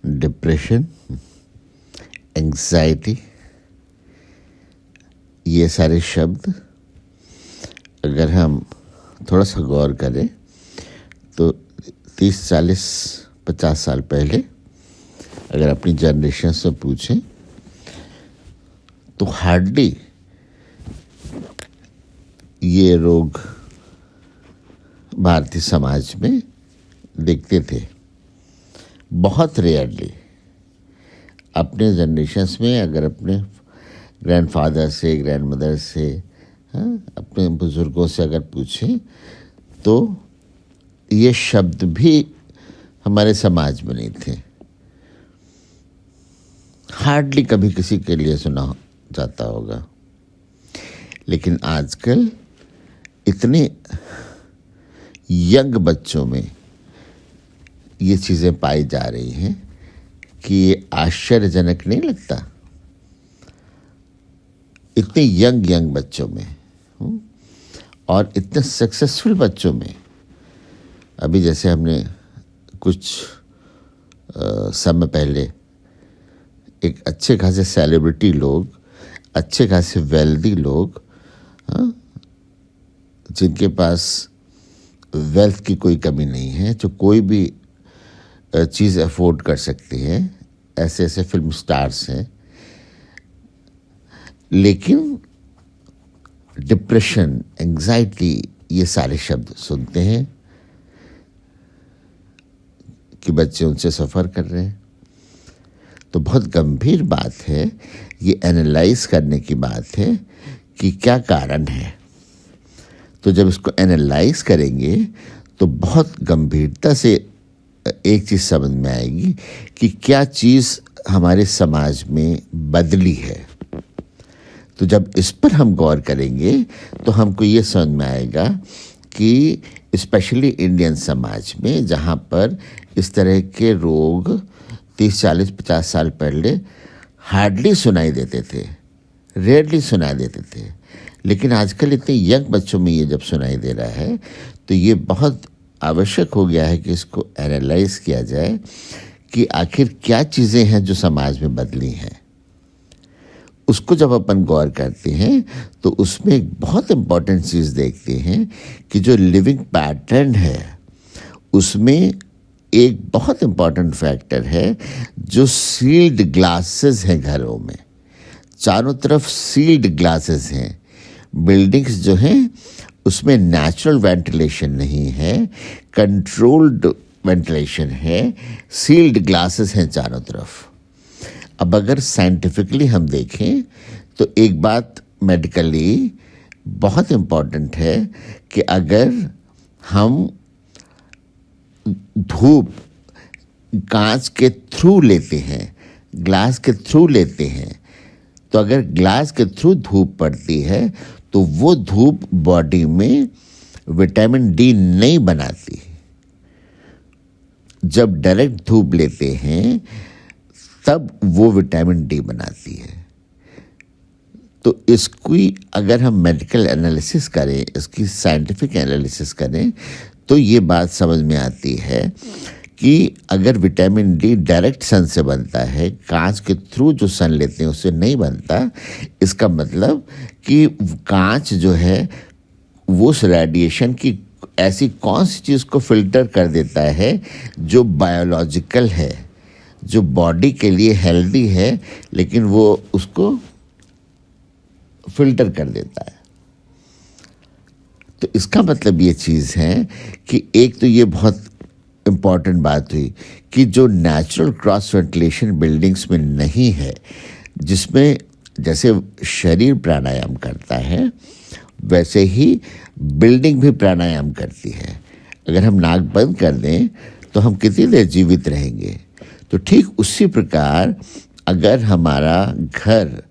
Depression, anxiety, ये सारे शब्द अगर हम थोड़ा सा गौर करें तो 30, 40, 50 साल पहले अगर अपनी जनरेशन से पूछें तो हार्डली ये रोग भारतीय समाज में दिखते थे। बहुत रेयरली अपने जनरेशन्स में अगर अपने ग्रैंडफादर से, ग्रैंडमदर से, अपने बुजुर्गों से अगर पूछें तो ये शब्द भी हमारे समाज में नहीं थे। हार्डली कभी किसी के लिए सुना जाता होगा। लेकिन आजकल इतने यंग बच्चों में ये चीज़ें पाई जा रही हैं कि ये आश्चर्यजनक नहीं लगता। इतने यंग बच्चों में और इतने सक्सेसफुल बच्चों में। अभी जैसे हमने कुछ समय पहले एक अच्छे खासे सेलिब्रिटी लोग, अच्छे खासे वेल्दी लोग, जिनके पास वेल्थ की कोई कमी नहीं है, जो कोई भी चीज़ अफोर्ड कर सकते हैं, ऐसे ऐसे फिल्म स्टार्स हैं। लेकिन डिप्रेशन, एंग्जाइटी, ये सारे शब्द सुनते हैं कि बच्चे उनसे सफ़र कर रहे हैं। तो बहुत गंभीर बात है, ये एनालाइज करने की बात है कि क्या कारण है। तो जब इसको एनालाइज करेंगे तो बहुत गंभीरता से एक चीज़ समझ में आएगी कि क्या चीज़ हमारे समाज में बदली है। तो जब इस पर हम गौर करेंगे तो हमको ये समझ में आएगा कि स्पेशली इंडियन समाज में, जहाँ पर इस तरह के रोग 30, 40, 50 साल पहले हार्डली सुनाई देते थे, रेयरली सुनाई देते थे, लेकिन आजकल इतने यंग बच्चों में ये जब सुनाई दे रहा है तो ये बहुत आवश्यक हो गया है कि इसको एनालाइज किया जाए कि आखिर क्या चीज़ें हैं जो समाज में बदली हैं। उसको जब अपन गौर करते हैं तो उसमें एक बहुत इम्पॉर्टेंट चीज़ देखते हैं कि जो लिविंग पैटर्न है उसमें एक बहुत इम्पॉर्टेंट फैक्टर है, जो सील्ड ग्लासेस हैं घरों में। चारों तरफ सील्ड ग्लासेस हैं। बिल्डिंग्स जो हैं उसमें नेचुरल वेंटिलेशन नहीं है, कंट्रोल्ड वेंटिलेशन है, सील्ड ग्लासेस हैं चारों तरफ। अब अगर साइंटिफिकली हम देखें तो एक बात मेडिकली बहुत इम्पॉर्टेंट है कि अगर हम धूप कांच के थ्रू लेते हैं, ग्लास के थ्रू लेते हैं, तो अगर ग्लास के थ्रू धूप पड़ती है तो वो धूप बॉडी में विटामिन डी नहीं बनाती। जब डायरेक्ट धूप लेते हैं तब वो विटामिन डी बनाती है। तो इसकी अगर हम मेडिकल एनालिसिस करें, इसकी साइंटिफिक एनालिसिस करें तो ये बात समझ में आती है कि अगर विटामिन डी डायरेक्ट सन से बनता है, कांच के थ्रू जो सन लेते हैं उससे नहीं बनता, इसका मतलब कि कांच जो है वो उस रेडिएशन की ऐसी कौन सी चीज़ को फिल्टर कर देता है जो बायोलॉजिकल है, जो बॉडी के लिए हेल्दी है, लेकिन वो उसको फिल्टर कर देता है। तो इसका मतलब ये चीज़ है कि एक तो ये बहुत इम्पॉर्टेंट बात हुई कि जो नेचुरल क्रॉस वेंटिलेशन बिल्डिंग्स में नहीं है, जिसमें जैसे शरीर प्राणायाम करता है वैसे ही बिल्डिंग भी प्राणायाम करती है। अगर हम नाक बंद कर दें तो हम कितनी देर जीवित रहेंगे। तो ठीक उसी प्रकार अगर हमारा घर,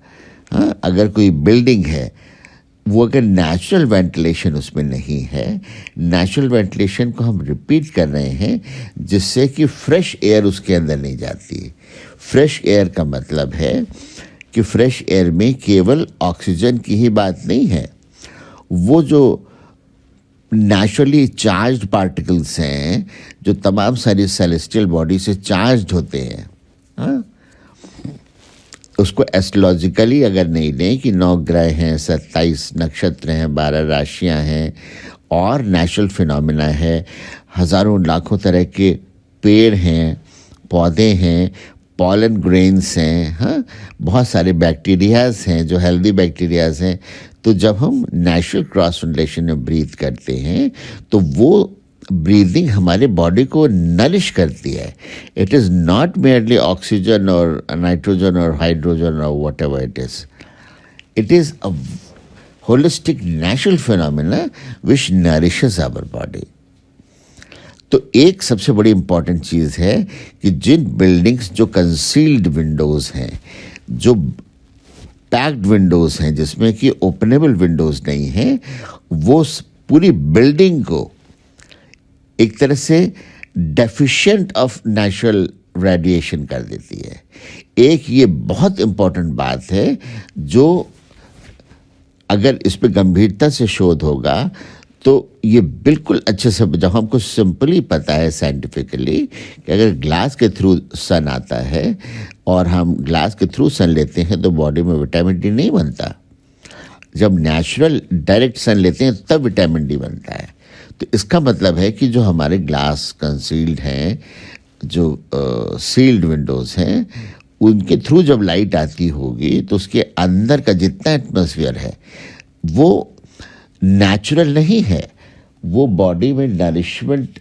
अगर कोई बिल्डिंग है, वो अगर नेचुरल वेंटिलेशन उसमें नहीं है, नेचुरल वेंटिलेशन को हम रिपीट कर रहे हैं जिससे कि फ्रेश एयर उसके अंदर नहीं जाती। फ्रेश एयर का मतलब है कि फ्रेश एयर में केवल ऑक्सीजन की ही बात नहीं है, वो जो नेचुरली चार्ज्ड पार्टिकल्स हैं जो तमाम सारी सेलेस्टियल बॉडी से चार्ज्ड होते हैं, हाँ, उसको एस्ट्रोलॉजिकली अगर नहीं लें कि 9 ग्रह हैं, 27 नक्षत्र हैं, 12 राशियां हैं और नेचुरल फिनोमिना है, हज़ारों लाखों तरह के पेड़ हैं, पौधे हैं, पॉलन ग्रेन्स हैं, हाँ, बहुत सारे बैक्टीरियाज हैं जो हेल्दी बैक्टीरियाज हैं। तो जब हम नेचुरल क्रॉस वेंटिलेशन में ब्रीथ करते हैं तो वो ब्रीदिंग हमारे बॉडी को नरिश करती है। It is not merely oxygen और नाइट्रोजन और हाइड्रोजन और whatever it is, it is a holistic natural phenomena which nourishes our body. तो एक सबसे बड़ी इंपॉर्टेंट चीज़ है कि जिन बिल्डिंग्स जो कंसील्ड विंडोज़ हैं, जो पैक्ड विंडोज़ हैं जिसमें कि ओपनेबल विंडोज़ नहीं हैं, वो पूरी बिल्डिंग को एक तरह से डेफिशिएंट ऑफ नेचुरल रेडिएशन कर देती है। एक ये बहुत इम्पॉर्टेंट बात है जो अगर इस पे गंभीरता से शोध होगा तो ये बिल्कुल अच्छे से, जब हमको सिंपली पता है साइंटिफिकली कि अगर ग्लास के थ्रू सन आता है और हम ग्लास के थ्रू सन लेते हैं तो बॉडी में विटामिन डी नहीं बनता। जब नेचुरल डायरेक्ट सन लेते हैं तब विटामिन डी बनता है। तो इसका मतलब है कि जो हमारे ग्लास कंसील्ड हैं, जो सील्ड विंडोज़ हैं, उनके थ्रू जब लाइट आती होगी तो उसके अंदर का जितना एटमॉस्फेयर है वो नेचुरल नहीं है, वो बॉडी में नरिशमेंट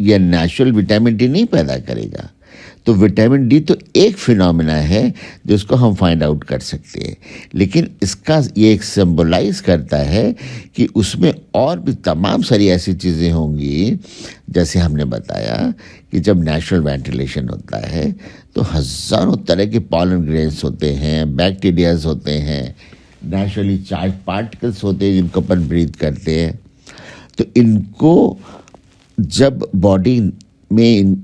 या नेचुरल विटामिन डी नहीं पैदा करेगा। तो विटामिन डी तो एक फिनोमिना है जिसको हम फाइंड आउट कर सकते हैं, लेकिन इसका ये एक सिंबलाइज करता है कि उसमें और भी तमाम सारी ऐसी चीज़ें होंगी। जैसे हमने बताया कि जब नेचुरल वेंटिलेशन होता है तो हज़ारों तरह के पॉलन ग्रेन्स होते हैं, बैक्टीरियाज होते हैं, नेचुरली चार्ज पार्टिकल्स होते हैं जिनको अपन ब्रीथ करते हैं। तो इनको जब बॉडी में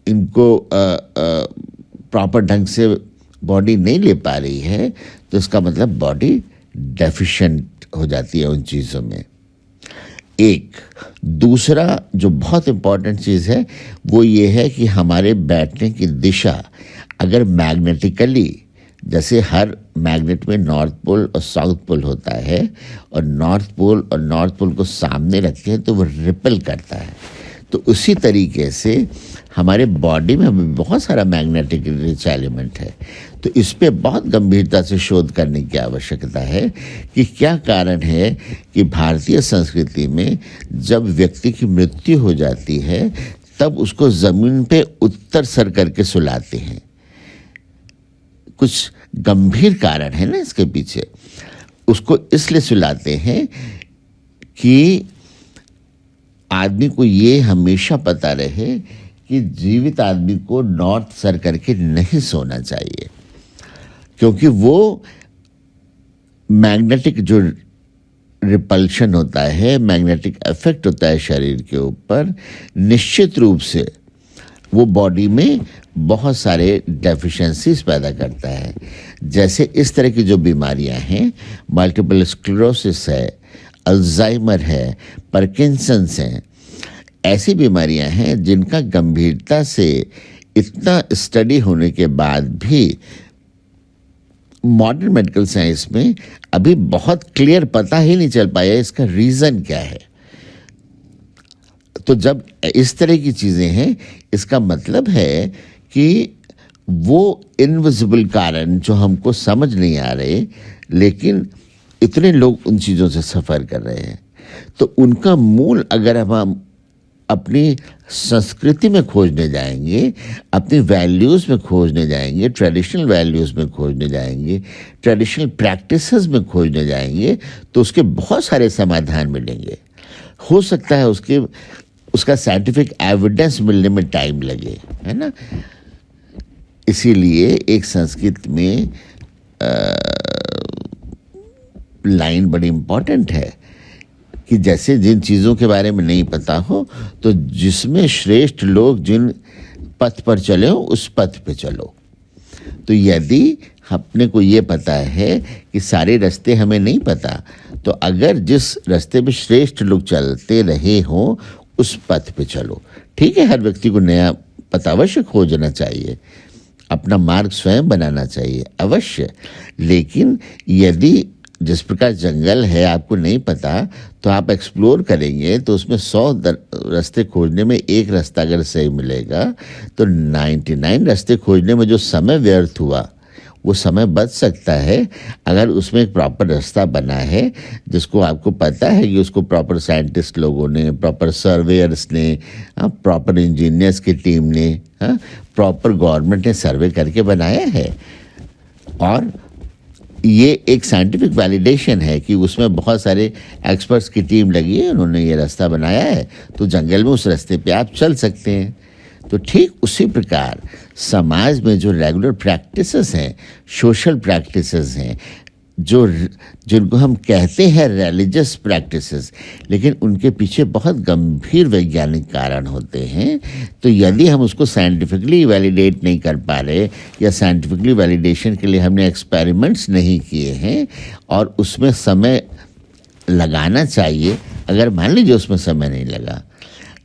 इनको प्रॉपर ढंग से बॉडी नहीं ले पा रही है तो इसका मतलब बॉडी डेफिशिएंट हो जाती है उन चीज़ों में। एक दूसरा जो बहुत इम्पॉर्टेंट चीज़ है वो ये है कि हमारे बैठने की दिशा अगर मैग्नेटिकली, जैसे हर मैग्नेट में नॉर्थ पोल और साउथ पोल होता है और नॉर्थ पोल को सामने रखते हैं तो वो रिपल करता है, तो उसी तरीके से हमारे बॉडी में भी बहुत सारा मैग्नेटिक रिच एलिमेंट है। तो इस पे बहुत गंभीरता से शोध करने की आवश्यकता है कि क्या कारण है कि भारतीय संस्कृति में जब व्यक्ति की मृत्यु हो जाती है तब उसको ज़मीन पे उत्तर सर करके सुलाते हैं। कुछ गंभीर कारण है ना इसके पीछे। उसको इसलिए सुलाते हैं कि आदमी को ये हमेशा पता रहे कि जीवित आदमी को नॉर्थ सर करके नहीं सोना चाहिए, क्योंकि वो मैग्नेटिक जो रिपल्शन होता है, मैग्नेटिक इफेक्ट होता है शरीर के ऊपर, निश्चित रूप से वो बॉडी में बहुत सारे डेफिशिएंसीज पैदा करता है। जैसे इस तरह की जो बीमारियां हैं, मल्टीपल स्क्लेरोसिस है, अल्जाइमर है, पार्किंसंस हैं, ऐसी बीमारियां हैं जिनका गंभीरता से इतना स्टडी होने के बाद भी मॉडर्न मेडिकल साइंस में अभी बहुत क्लियर पता ही नहीं चल पाया इसका रीज़न क्या है। तो जब इस तरह की चीज़ें हैं, इसका मतलब है कि वो इनविजिबल कारण जो हमको समझ नहीं आ रहे, लेकिन इतने लोग उन चीज़ों से सफ़र कर रहे हैं, तो उनका मूल अगर हम अपनी संस्कृति में खोजने जाएंगे, अपनी वैल्यूज़ में खोजने जाएंगे, ट्रेडिशनल वैल्यूज़ में खोजने जाएंगे, ट्रेडिशनल प्रैक्टिसेस में खोजने जाएंगे, तो उसके बहुत सारे समाधान मिलेंगे। हो सकता है उसका साइंटिफिक एविडेंस मिलने में टाइम लगे, है ना। इसीलिए एक संस्कृत में लाइन बड़ी इम्पॉर्टेंट है कि जैसे जिन चीज़ों के बारे में नहीं पता हो तो जिसमें श्रेष्ठ लोग जिन पथ पर चले हो उस पथ पे चलो। तो यदि अपने को ये पता है कि सारे रास्ते हमें नहीं पता, तो अगर जिस रास्ते पे श्रेष्ठ लोग चलते रहे हों उस पथ पे चलो। ठीक है, हर व्यक्ति को नया पथ अवश्य खोजना चाहिए, अपना मार्ग स्वयं बनाना चाहिए अवश्य। लेकिन यदि जिस प्रकार जंगल है आपको नहीं पता, तो आप एक्सप्लोर करेंगे तो उसमें 100 रास्ते खोजने में एक रास्ता अगर सही मिलेगा, तो 99 रास्ते खोजने में जो समय व्यर्थ हुआ वो समय बच सकता है अगर उसमें एक प्रॉपर रास्ता बना है, जिसको आपको पता है कि उसको प्रॉपर साइंटिस्ट लोगों ने, प्रॉपर सर्वेयर्स ने, प्रॉपर इंजीनियर्स की टीम ने, प्रॉपर गवर्नमेंट ने सर्वे करके बनाया है। और ये एक साइंटिफिक वैलिडेशन है कि उसमें बहुत सारे एक्सपर्ट्स की टीम लगी है, उन्होंने ये रास्ता बनाया है, तो जंगल में उस रास्ते पे आप चल सकते हैं। तो ठीक उसी प्रकार समाज में जो रेगुलर प्रैक्टिसेस हैं, सोशल प्रैक्टिसेस हैं, जिनको हम कहते हैं रिलीजियस प्रैक्टिसेस, लेकिन उनके पीछे बहुत गंभीर वैज्ञानिक कारण होते हैं। तो यदि हम उसको साइंटिफिकली वैलिडेट नहीं कर पा रहे, या साइंटिफिकली वैलिडेशन के लिए हमने एक्सपेरिमेंट्स नहीं किए हैं, और उसमें समय लगाना चाहिए, अगर मान लीजिए उसमें समय नहीं लगा,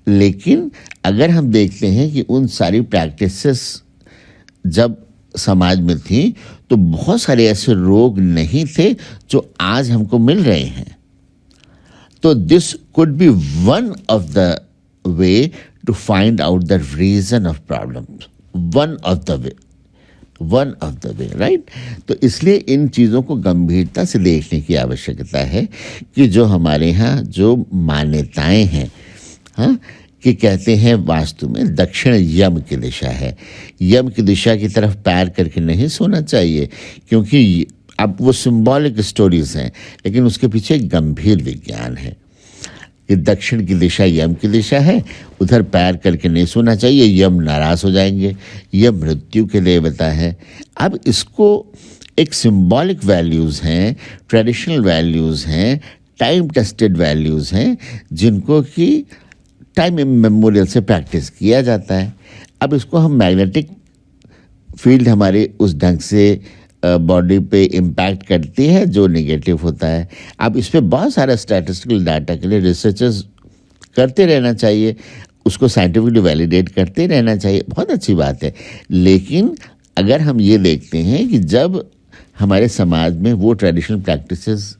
लेकिन अगर हम देखते हैं कि उन सारी प्रैक्टिसेस जब समाज में थी, तो बहुत सारे ऐसे रोग नहीं थे जो आज हमको मिल रहे हैं। तो this could be one of the way to find out the reason of problems, one of the way, right. तो इसलिए इन चीज़ों को गंभीरता से देखने की आवश्यकता है कि जो हमारे यहाँ जो मान्यताएं हैं, हाँ, कि कहते हैं वास्तु में दक्षिण यम की दिशा है, यम की दिशा की तरफ पैर करके नहीं सोना चाहिए, क्योंकि अब वो सिंबॉलिक स्टोरीज हैं, लेकिन उसके पीछे एक गंभीर विज्ञान है कि दक्षिण की दिशा यम की दिशा है, उधर पैर करके नहीं सोना चाहिए, यम नाराज हो जाएंगे, यह मृत्यु के देवता है। अब इसको एक सिंबॉलिक वैल्यूज़ हैं, ट्रेडिशनल वैल्यूज़ हैं, टाइम टेस्टेड वैल्यूज़ हैं, जिनको कि टाइम इमेमोरियल से प्रैक्टिस किया जाता है। अब इसको हम मैग्नेटिक फील्ड हमारे उस ढंग से बॉडी पे इम्पैक्ट करती है जो नेगेटिव होता है। अब इस पे बहुत सारा स्टैटिस्टिकल डाटा के लिए रिसर्चर्स करते रहना चाहिए, उसको साइंटिफिकली वैलिडेट करते रहना चाहिए, बहुत अच्छी बात है। लेकिन अगर हम ये देखते हैं कि जब हमारे समाज में वो ट्रेडिशनल प्रैक्टिसेस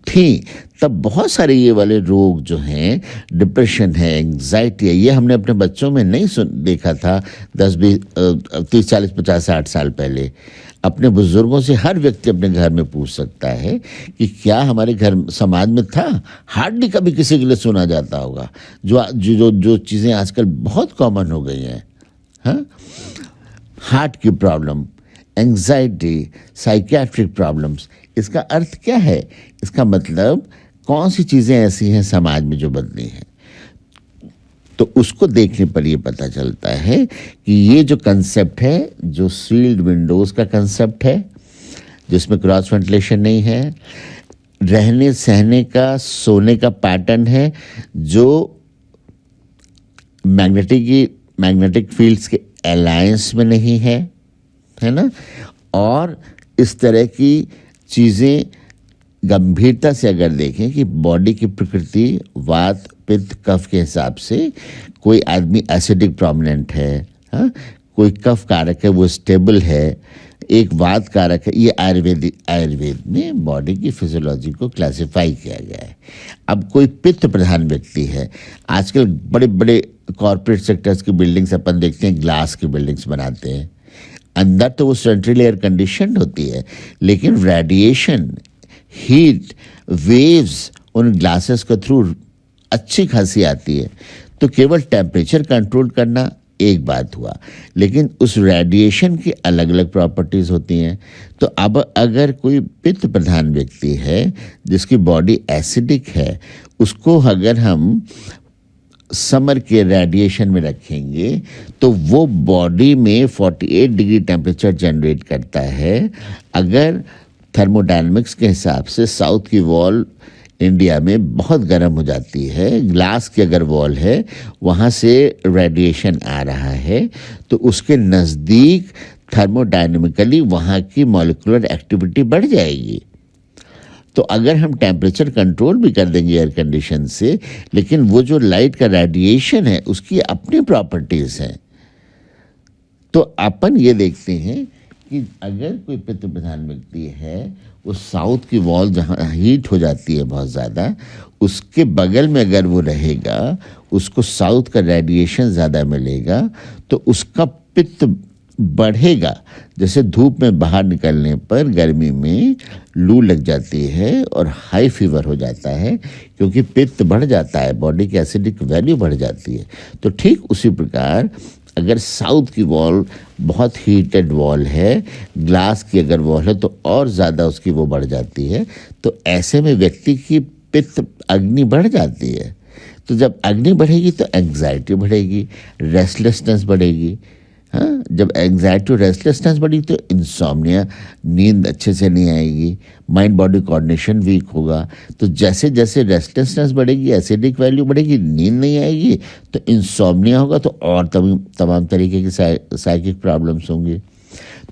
थी, तब बहुत सारे ये वाले रोग जो हैं, डिप्रेशन है, एंग्जाइटी है, ये हमने अपने बच्चों में नहीं देखा था 10, 20, 30, 40, 50, 60 साल पहले। अपने बुजुर्गों से हर व्यक्ति अपने घर में पूछ सकता है कि क्या हमारे घर समाज में था। हार्डली कभी किसी के लिए सुना जाता होगा, जो चीज़ें आजकल बहुत कॉमन हो गई हैं। हाँ, हार्ट की प्रॉब्लम, एंग्जाइटी, साइकियाट्रिक प्रॉब्लम्स, इसका अर्थ क्या है? इसका मतलब कौन सी चीज़ें ऐसी हैं समाज में जो बदली हैं। तो उसको देखने पर ये पता चलता है कि ये जो कंसेप्ट है, जो सील्ड विंडोज़ का कंसेप्ट है, जिसमें क्रॉस वेंटिलेशन नहीं है, रहने सहने का, सोने का पैटर्न है जो मैग्नेटिक फील्ड्स के अलायंस में नहीं है ना, और इस तरह की चीज़ें गंभीरता से अगर देखें कि बॉडी की प्रकृति वात पित्त कफ के हिसाब से, कोई आदमी एसिडिक प्रोमिनेंट है, हाँ, कोई कफ कारक है वो स्टेबल है, एक वात कारक है, ये आयुर्वेद में बॉडी की फिजियोलॉजी को क्लासिफाई किया गया है। अब कोई पित्त प्रधान व्यक्ति है, आजकल बड़े बड़े कॉरपोरेट सेक्टर्स की बिल्डिंग्स अपन देखते हैं, ग्लास की बिल्डिंग्स बनाते हैं, अंदर तो वो सेंट्रल एयर कंडीशनड होती है, लेकिन रेडिएशन, हीट, वेव्स उन ग्लासेस के थ्रू अच्छी खासी आती है। तो केवल टेम्परेचर कंट्रोल करना एक बात हुआ, लेकिन उस रेडिएशन की अलग अलग प्रॉपर्टीज़ होती हैं। तो अब अगर कोई पित्त प्रधान व्यक्ति है जिसकी बॉडी एसिडिक है, उसको अगर हम समर के रेडिएशन में रखेंगे तो वो बॉडी में 48 डिग्री टेम्परेचर जनरेट करता है। अगर थर्मोडायनामिक्स के हिसाब से साउथ की वॉल इंडिया में बहुत गर्म हो जाती है, ग्लास की अगर वॉल है वहाँ से रेडिएशन आ रहा है, तो उसके नज़दीक थर्मोडायनामिकली वहाँ की मॉलिक्यूलर एक्टिविटी बढ़ जाएगी। तो अगर हम टेम्परेचर कंट्रोल भी कर देंगे एयर कंडीशन से, लेकिन वो जो लाइट का रेडिएशन है उसकी अपनी प्रॉपर्टीज़ हैं, तो अपन ये देखते हैं कि अगर कोई पित्त प्रधान व्यक्ति है, वो साउथ की वॉल जहाँ हीट हो जाती है बहुत ज़्यादा, उसके बगल में अगर वो रहेगा, उसको साउथ का रेडिएशन ज़्यादा मिलेगा, तो उसका पित्त बढ़ेगा। जैसे धूप में बाहर निकलने पर गर्मी में लू लग जाती है और हाई फीवर हो जाता है, क्योंकि पित्त बढ़ जाता है, बॉडी की एसिडिक वैल्यू बढ़ जाती है। तो ठीक उसी प्रकार अगर साउथ की वॉल बहुत हीटेड वॉल है, ग्लास की अगर वॉल है, तो और ज़्यादा उसकी वो बढ़ जाती है। तो ऐसे में व्यक्ति की पित्त अग्नि बढ़ जाती है। तो जब अग्नि बढ़ेगी तो एंग्जाइटी बढ़ेगी, रेस्टलेसनेस बढ़ेगी। हाँ, जब एंग्जाइटी और रेस्टलेसनेस बढ़ी तो इंसोम्निया, नींद अच्छे से नहीं आएगी, माइंड बॉडी कोऑर्डिनेशन वीक होगा। तो जैसे जैसे रेस्टलेसनेस बढ़ेगी, एसिडिक वैल्यू बढ़ेगी, नींद नहीं आएगी, तो इंसोम्निया होगा, तो और तमाम तरीके की साइकिक प्रॉब्लम्स होंगी।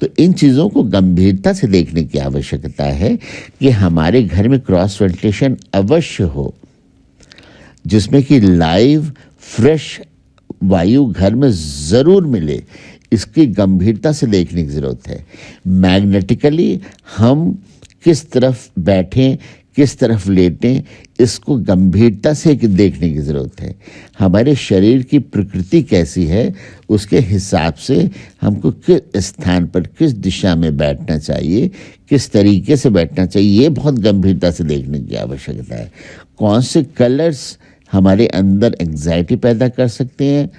तो इन चीज़ों को गंभीरता से देखने की आवश्यकता है कि हमारे घर में क्रॉस वेंटिलेशन अवश्य हो, जिसमें कि लाइव फ्रेश वायु घर में ज़रूर मिले। इसकी गंभीरता से देखने की ज़रूरत है। मैग्नेटिकली हम किस तरफ बैठें, किस तरफ लेटें, इसको गंभीरता से देखने की ज़रूरत है। हमारे शरीर की प्रकृति कैसी है, उसके हिसाब से हमको किस स्थान पर, किस दिशा में बैठना चाहिए, किस तरीके से बैठना चाहिए, ये बहुत गंभीरता से देखने की आवश्यकता है। कौन से कलर्स हमारे अंदर एंग्जाइटी पैदा कर सकते हैं,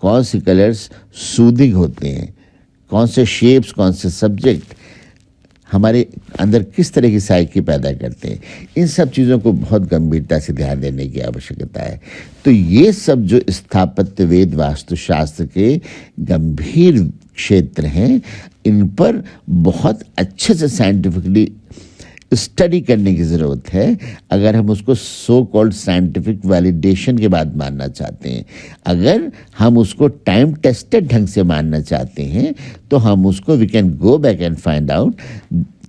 कौन से कलर्स सूदिंग होते हैं, कौन से शेप्स, कौन से सब्जेक्ट हमारे अंदर किस तरह की साइकी पैदा करते हैं, इन सब चीज़ों को बहुत गंभीरता से ध्यान देने की आवश्यकता है। तो ये सब जो स्थापत्य वेद वास्तुशास्त्र के गंभीर क्षेत्र हैं, इन पर बहुत अच्छे से साइंटिफिकली स्टडी करने की ज़रूरत है, अगर हम उसको सो कॉल्ड साइंटिफिक वैलिडेशन के बाद मानना चाहते हैं। अगर हम उसको टाइम टेस्टेड ढंग से मानना चाहते हैं, तो हम उसको we can go back and find out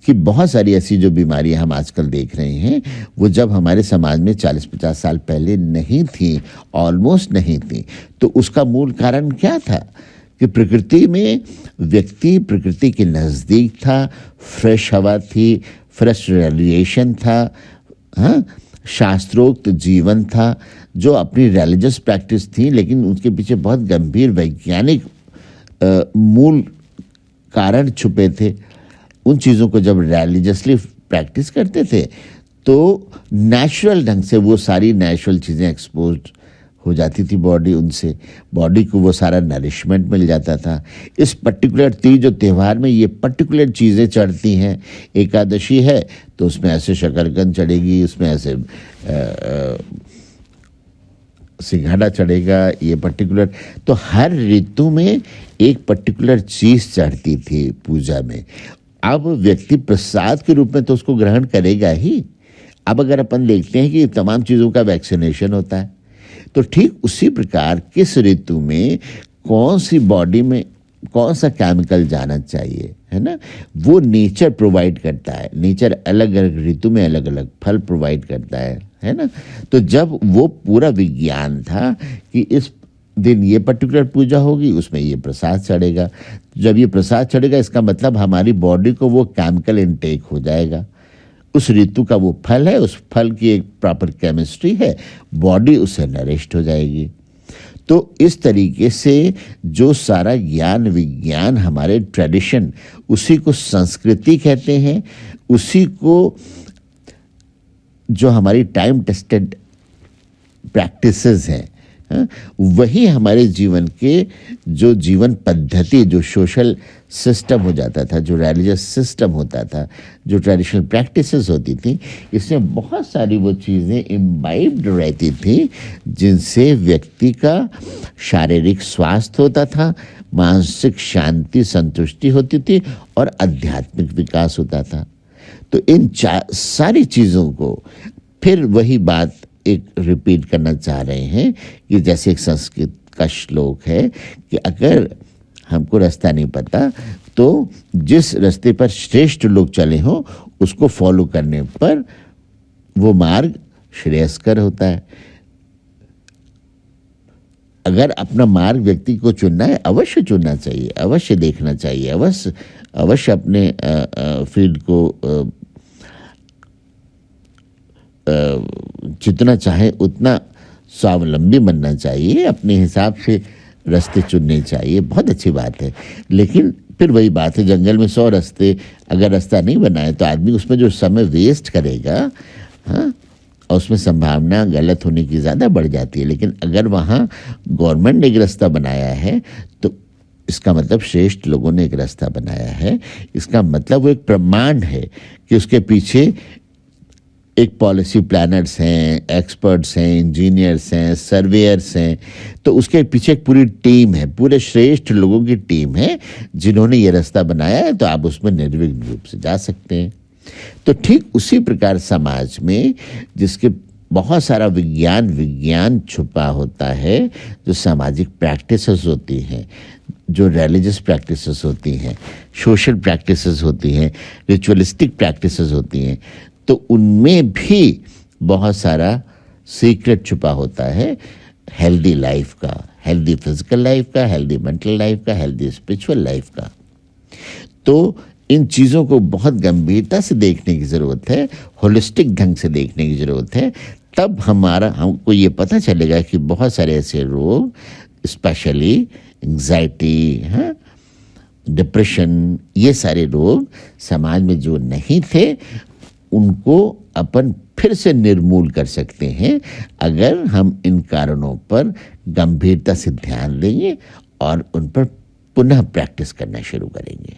कि बहुत सारी ऐसी जो बीमारियां हम आजकल देख रहे हैं, वो जब हमारे समाज में 40-50 साल पहले नहीं थी, ऑलमोस्ट नहीं थी, तो उसका मूल कारण क्या था कि प्रकृति में व्यक्ति प्रकृति के नज़दीक था, फ्रेश हवा थी, फ्रेश रेडिएशन था, हाँ, शास्त्रोक्त जीवन था, जो अपनी रिलीजियस प्रैक्टिस थी, लेकिन उसके पीछे बहुत गंभीर वैज्ञानिक मूल कारण छुपे थे। उन चीज़ों को जब रिलीजियसली प्रैक्टिस करते थे, तो नेचुरल ढंग से वो सारी नेचुरल चीज़ें एक्सपोज्ड हो जाती थी बॉडी, उनसे बॉडी को वो सारा नरिशमेंट मिल जाता था। इस पर्टिकुलर तीज और त्यौहार में ये पर्टिकुलर चीज़ें चढ़ती हैं। एकादशी है तो उसमें ऐसे शकरकंद चढ़ेगी, उसमें ऐसे सिंघाड़ा चढ़ेगा, ये पर्टिकुलर। तो हर ऋतु में एक पर्टिकुलर चीज़ चढ़ती थी पूजा में। अब व्यक्ति प्रसाद के रूप में तो उसको ग्रहण करेगा ही। अब अगर अपन देखते हैं कि तमाम चीज़ों का वैक्सीनेशन होता है, तो ठीक उसी प्रकार किस ऋतु में कौन सी बॉडी में कौन सा केमिकल जाना चाहिए, है ना, वो नेचर प्रोवाइड करता है। नेचर अलग अलग ऋतु में अलग अलग फल प्रोवाइड करता है ना। तो जब वो पूरा विज्ञान था कि इस दिन ये पर्टिकुलर पूजा होगी, उसमें ये प्रसाद चढ़ेगा, जब ये प्रसाद चढ़ेगा इसका मतलब हमारी बॉडी को वो केमिकल इनटेक हो जाएगा। उस ऋतु का वो फल है, उस फल की एक प्रॉपर केमिस्ट्री है, बॉडी उससे नरिश्ड हो जाएगी। तो इस तरीके से जो सारा ज्ञान विज्ञान हमारे ट्रेडिशन, उसी को संस्कृति कहते हैं, उसी को जो हमारी टाइम टेस्टेड प्रैक्टिसेस हैं, वही हमारे जीवन के जो जीवन पद्धति, जो सोशल सिस्टम हो जाता था, जो रिलीजियस सिस्टम होता था, जो ट्रेडिशनल प्रैक्टिसेस होती थी, इसमें बहुत सारी वो चीज़ें इम्बाइब्ड रहती थी, जिनसे व्यक्ति का शारीरिक स्वास्थ्य होता था, मानसिक शांति संतुष्टि होती थी और आध्यात्मिक विकास होता था। तो इन सारी चीज़ों को फिर वही बात एक रिपीट करना चाह रहे हैं कि जैसे एक संस्कृत का श्लोक है कि अगर हमको रास्ता नहीं पता, तो जिस रास्ते पर श्रेष्ठ लोग चले हों उसको फॉलो करने पर वो मार्ग श्रेयस्कर होता है। अगर अपना मार्ग व्यक्ति को चुनना है, अवश्य चुनना चाहिए, अवश्य देखना चाहिए, अवश्य अपने फील्ड को जितना चाहे उतना स्वावलंबी बनना चाहिए, अपने हिसाब से रास्ते चुनने चाहिए, बहुत अच्छी बात है। लेकिन फिर वही बात है, जंगल में 100 रास्ते, अगर रास्ता नहीं बनाए तो आदमी उसमें जो समय वेस्ट करेगा, हाँ, और उसमें संभावना गलत होने की ज़्यादा बढ़ जाती है। लेकिन अगर वहाँ गवर्नमेंट ने एक रास्ता बनाया है तो इसका मतलब श्रेष्ठ लोगों ने एक रास्ता बनाया है, इसका मतलब वो एक प्रमाण है कि उसके पीछे एक पॉलिसी प्लानर्स हैं, एक्सपर्ट्स हैं, इंजीनियर्स हैं, सर्वेयर्स हैं, तो उसके पीछे एक पूरी टीम है, पूरे श्रेष्ठ लोगों की टीम है जिन्होंने ये रास्ता बनाया है, तो आप उसमें निर्विघ्न रूप से जा सकते हैं। तो ठीक उसी प्रकार समाज में जिसके बहुत सारा विज्ञान छुपा होता है, जो सामाजिक प्रैक्टिसेस होती हैं, जो रिलीजियस प्रैक्टिसेस होती हैं, सोशल प्रैक्टिसेस होती हैं, रिचुअलिस्टिक प्रैक्टिसेस होती हैं, तो उनमें भी बहुत सारा सीक्रेट छुपा होता है हेल्दी लाइफ का, हेल्दी फिजिकल लाइफ का, हेल्दी मेंटल लाइफ का, हेल्दी स्पिरिचुअल लाइफ का। तो इन चीज़ों को बहुत गंभीरता से देखने की ज़रूरत है, होलिस्टिक ढंग से देखने की ज़रूरत है। तब हमको ये पता चलेगा कि बहुत सारे ऐसे रोग, स्पेशली एंग्जाइटी, हाँ, डिप्रेशन, ये सारे रोग समाज में जो नहीं थे उनको अपन फिर से निर्मूल कर सकते हैं अगर हम इन कारणों पर गंभीरता से ध्यान देंगे और उन पर पुनः प्रैक्टिस करना शुरू करेंगे।